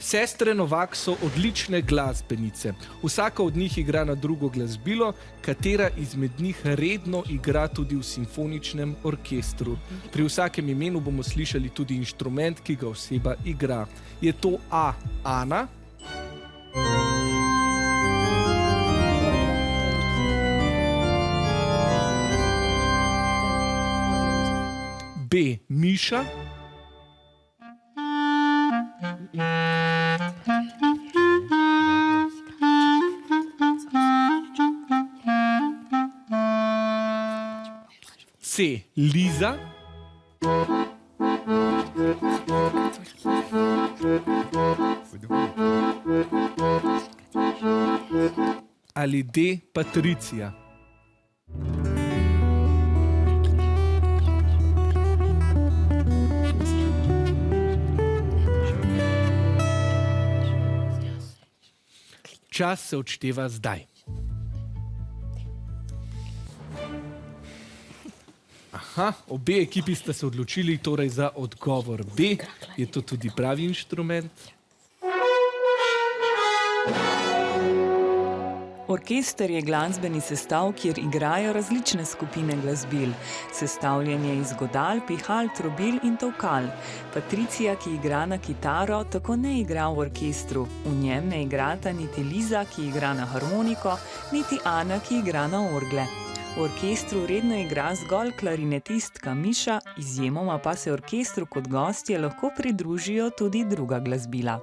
Sestre Novak so odlične glasbenice. Vsaka od njih igra na drugo glasbilo, katera izmed njih redno igra tudi v simfoničnem orkestru. Pri vsakem imenu bomo slišali tudi inštrument, ki ga oseba igra. Je to A. Ana, B. Miša, C. Liza, ali D. Patricija. Čas se odšteva zdaj. Aha, obe ekipi sta se odločili torej za odgovor B. Je to tudi pravi inštrument? Orkester je glasbeni sestav, kjer igrajo različne skupine glasbil. Sestavljen je iz godal, pihal, trobil in tolkal. Patricija, ki igra na kitaro, tako ne igra v orkestru. V njem ne igrata niti Liza, ki igra na harmoniko, niti Ana, ki igra na orgle. V orkestru redno igra zgolj klarinetistka Miša, izjemoma pa se orkestru kot gostje lahko pridružijo tudi druga glasbila.